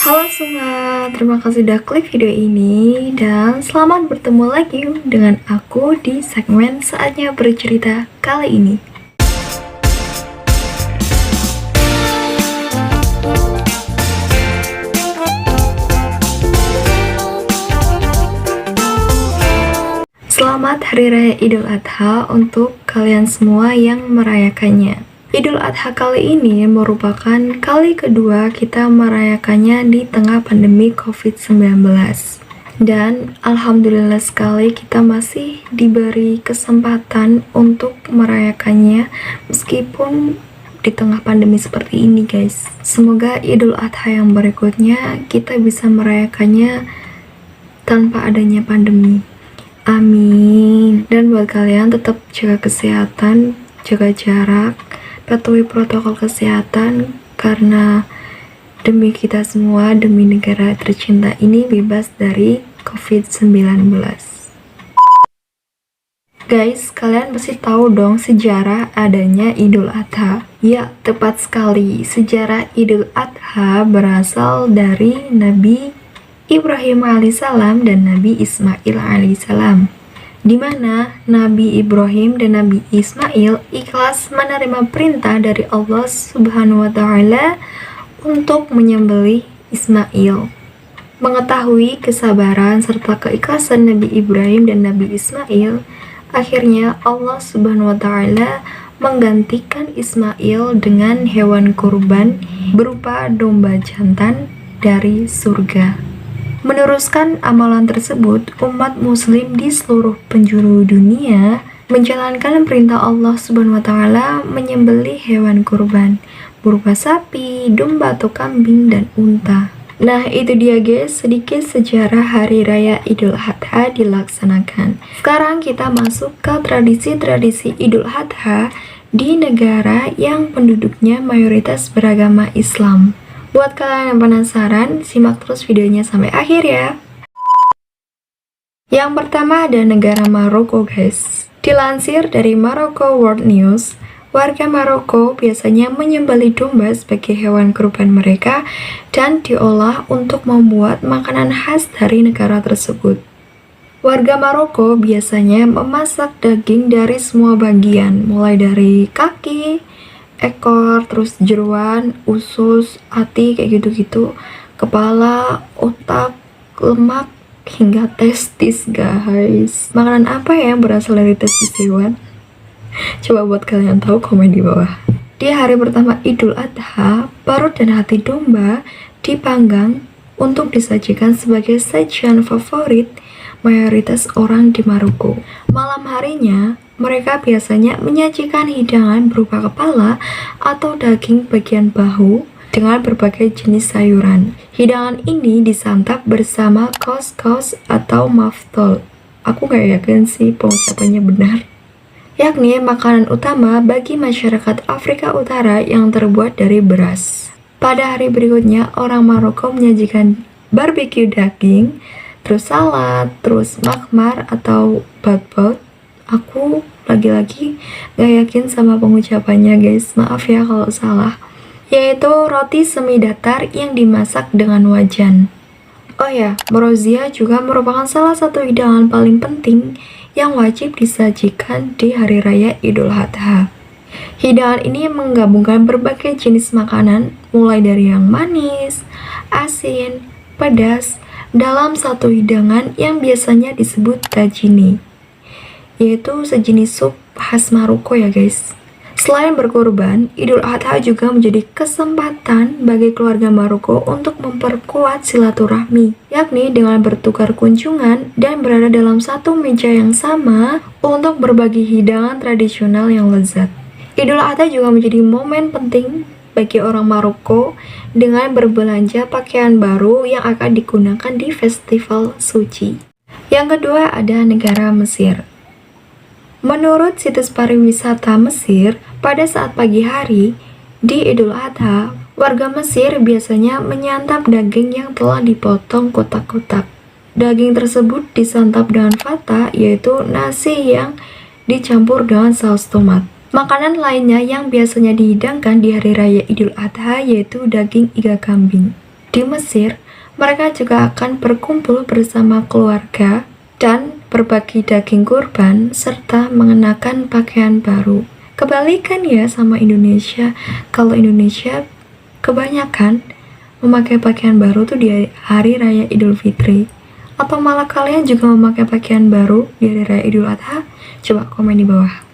Halo semua, terima kasih sudah klik video ini dan selamat bertemu lagi dengan aku di segmen Saatnya Bercerita kali ini. Selamat Hari Raya Idul Adha untuk kalian semua yang merayakannya. Idul Adha kali ini merupakan kali kedua kita merayakannya di tengah pandemi COVID-19. Dan alhamdulillah sekali kita masih diberi kesempatan untuk merayakannya meskipun di tengah pandemi seperti ini guys. Semoga Idul Adha yang berikutnya kita bisa merayakannya tanpa adanya pandemi. Amin. Dan buat kalian tetap jaga kesehatan, jaga jarak, patuhi protokol kesehatan karena demi kita semua, demi negara tercinta ini bebas dari COVID-19. Guys, kalian pasti tahu dong sejarah adanya Idul Adha. Ya, tepat sekali. Sejarah Idul Adha berasal dari Nabi Ibrahim alaihissalam dan Nabi Ismail alaihissalam, di mana Nabi Ibrahim dan Nabi Ismail ikhlas menerima perintah dari Allah Subhanahu wa Ta'ala untuk menyembelih Ismail. Mengetahui kesabaran serta keikhlasan Nabi Ibrahim dan Nabi Ismail, akhirnya Allah Subhanahu wa Ta'ala menggantikan Ismail dengan hewan kurban berupa domba jantan dari surga. Meneruskan amalan tersebut, umat muslim di seluruh penjuru dunia menjalankan perintah Allah Subhanahu wa Ta'ala menyembelih hewan kurban berupa sapi, domba atau kambing dan unta. Nah, itu dia guys, sedikit sejarah Hari Raya Idul Adha dilaksanakan. Sekarang kita masuk ke tradisi-tradisi Idul Adha di negara yang penduduknya mayoritas beragama Islam. Buat kalian yang penasaran, simak terus videonya sampai akhir ya. Yang pertama ada negara Maroko guys. Dilansir dari Maroko World News, warga Maroko biasanya menyembelih domba sebagai hewan kurban mereka dan diolah untuk membuat makanan khas dari negara tersebut. Warga Maroko biasanya memasak daging dari semua bagian, mulai dari kaki, ekor, terus jeruan, usus, hati, kayak gitu-gitu, kepala, otak, lemak, hingga testis guys. Makanan apa ya yang berasal dari testis hewan? Coba buat kalian tahu komen di bawah. Di hari pertama Idul Adha, parut dan hati domba dipanggang untuk disajikan sebagai sajian favorit mayoritas orang di Maroko. Malam harinya, mereka biasanya menyajikan hidangan berupa kepala atau daging bagian bahu dengan berbagai jenis sayuran. Hidangan ini disantap bersama couscous atau maftol. Aku gak yakin sih pengucapannya benar. Yakni makanan utama bagi masyarakat Afrika Utara yang terbuat dari beras. Pada hari berikutnya, orang Maroko menyajikan barbecue daging, terus salad, terus makmar atau batbot. Aku lagi-lagi gak yakin sama pengucapannya guys, maaf ya kalau salah. Yaitu roti semi datar yang dimasak dengan wajan. Oh ya, morozia juga merupakan salah satu hidangan paling penting yang wajib disajikan di Hari Raya Idul Adha. Hidangan ini menggabungkan berbagai jenis makanan, mulai dari yang manis, asin, pedas, dalam satu hidangan yang biasanya disebut tajini, yaitu sejenis sup khas Maroko ya guys. Selain berkurban, Idul Adha juga menjadi kesempatan bagi keluarga Maroko untuk memperkuat silaturahmi, yakni dengan bertukar kunjungan dan berada dalam satu meja yang sama untuk berbagi hidangan tradisional yang lezat. Idul Adha juga menjadi momen penting bagi orang Maroko dengan berbelanja pakaian baru yang akan digunakan di festival suci. Yang kedua ada negara Mesir. Menurut situs pariwisata Mesir, pada saat pagi hari di Idul Adha, warga Mesir biasanya menyantap daging yang telah dipotong kotak-kotak. Daging tersebut disantap dengan fata, yaitu nasi yang dicampur dengan saus tomat. Makanan lainnya yang biasanya dihidangkan di Hari Raya Idul Adha yaitu daging iga kambing. Di Mesir, mereka juga akan berkumpul bersama keluarga dan berbagi daging kurban serta mengenakan pakaian baru. Kebalikan ya sama Indonesia. Kalau Indonesia kebanyakan memakai pakaian baru tuh di hari raya Idul Fitri. Atau malah kalian juga memakai pakaian baru di hari raya Idul Adha? Coba komen di bawah.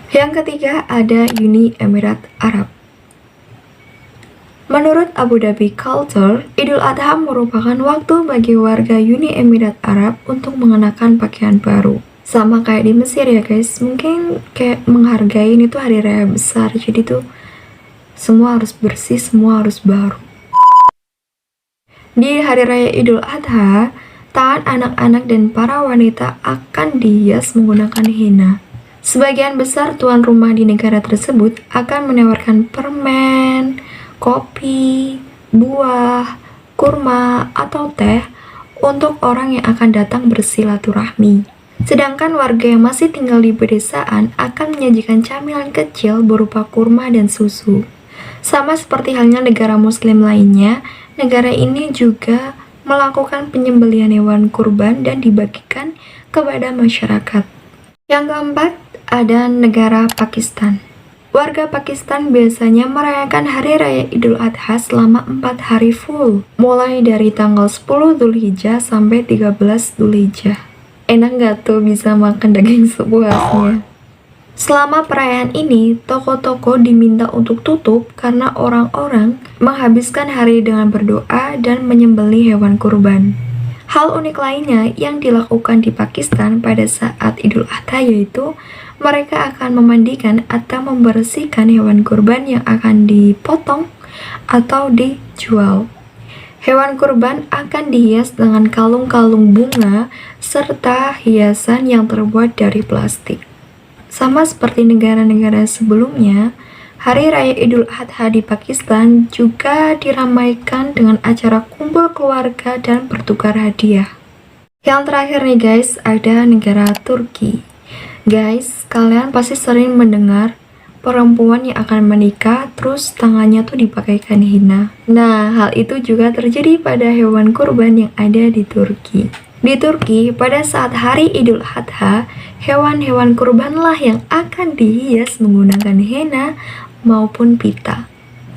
Yang ketiga ada Uni Emirat Arab. Menurut Abu Dhabi Culture, Idul Adha merupakan waktu bagi warga Uni Emirat Arab untuk mengenakan pakaian baru. Sama kayak di Mesir ya guys, mungkin kayak menghargai ini tuh hari raya besar, jadi tuh semua harus bersih, semua harus baru. Di hari raya Idul Adha, tangan anak-anak dan para wanita akan dihias menggunakan henna. Sebagian besar tuan rumah di negara tersebut akan menawarkan permen, kopi, buah, kurma, atau teh untuk orang yang akan datang bersilaturahmi. Sedangkan warga yang masih tinggal di pedesaan akan menyajikan camilan kecil berupa kurma dan susu. Sama seperti halnya negara muslim lainnya, negara ini juga melakukan penyembelihan hewan kurban dan dibagikan kepada masyarakat. Yang keempat, ada negara Pakistan. Warga Pakistan biasanya merayakan Hari Raya Idul Adha selama 4 hari full, mulai dari tanggal 10 Dzulhijjah sampai 13 Dzulhijjah. Enak gak tuh bisa makan daging sepuasnya? Selama perayaan ini, toko-toko diminta untuk tutup karena orang-orang menghabiskan hari dengan berdoa dan menyembelih hewan kurban. Hal unik lainnya yang dilakukan di Pakistan pada saat Idul Adha yaitu mereka akan memandikan atau membersihkan hewan kurban yang akan dipotong atau dijual. Hewan kurban akan dihias dengan kalung-kalung bunga serta hiasan yang terbuat dari plastik. Sama seperti negara-negara sebelumnya, Hari Raya Idul Adha di Pakistan juga diramaikan dengan acara kumpul keluarga dan bertukar hadiah. Yang terakhir nih guys, ada negara Turki. Guys, kalian pasti sering mendengar perempuan yang akan menikah terus tangannya tuh dipakaikan henna. Nah, hal itu juga terjadi pada hewan kurban yang ada di Turki. Di Turki, pada saat hari Idul Adha, hewan-hewan kurbanlah yang akan dihias menggunakan henna maupun pita.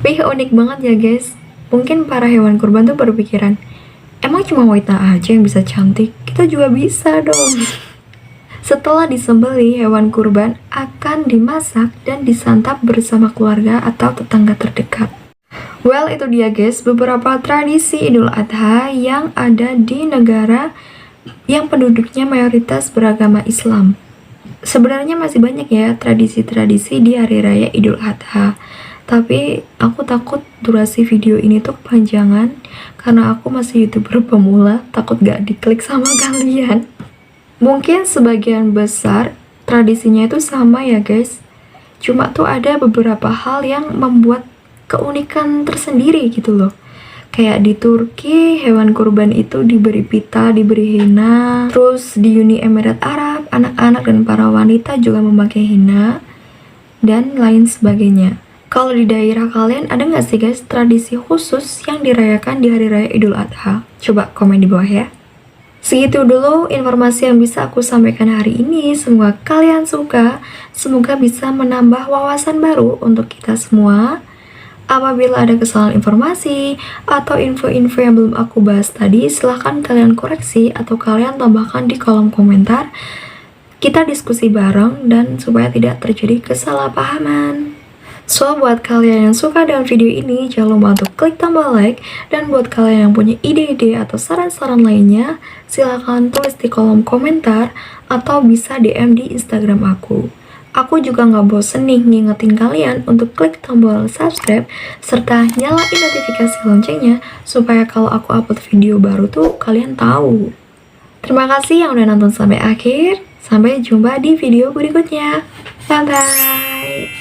Unik banget ya guys. Mungkin para hewan kurban tuh berpikiran, emang cuma wanita aja yang bisa cantik? Kita juga bisa dong. Setelah disembelih, hewan kurban akan dimasak dan disantap bersama keluarga atau tetangga terdekat. Well, itu dia guys, beberapa tradisi Idul Adha yang ada di negara yang penduduknya mayoritas beragama Islam. Sebenarnya masih banyak ya tradisi-tradisi di Hari Raya Idul Adha. Tapi aku takut durasi video ini tuh kepanjangan karena aku masih YouTuber pemula, takut gak diklik sama kalian. Mungkin sebagian besar tradisinya itu sama ya guys. Cuma tuh ada beberapa hal yang membuat keunikan tersendiri gitu loh. Kayak di Turki, hewan kurban itu diberi pita, diberi henna. Terus di Uni Emirat Arab, anak-anak dan para wanita juga memakai henna. Dan lain sebagainya. Kalau di daerah kalian ada nggak sih guys tradisi khusus yang dirayakan di Hari Raya Idul Adha? Coba komen di bawah ya. Segitu dulu informasi yang bisa aku sampaikan hari ini. Semoga kalian suka. Semoga bisa menambah wawasan baru untuk kita semua. Apabila ada kesalahan informasi atau info-info yang belum aku bahas tadi, silahkan kalian koreksi atau kalian tambahkan di kolom komentar. Kita diskusi bareng dan supaya tidak terjadi kesalahpahaman. So, buat kalian yang suka dengan video ini, jangan lupa untuk klik tombol like. Dan buat kalian yang punya ide-ide atau saran-saran lainnya, silahkan tulis di kolom komentar atau bisa DM di Instagram aku. Aku juga nggak bosen nih ngingetin kalian untuk klik tombol subscribe serta nyalain notifikasi loncengnya supaya kalau aku upload video baru tuh kalian tahu. Terima kasih yang udah nonton sampai akhir. Sampai jumpa di video berikutnya. Bye bye.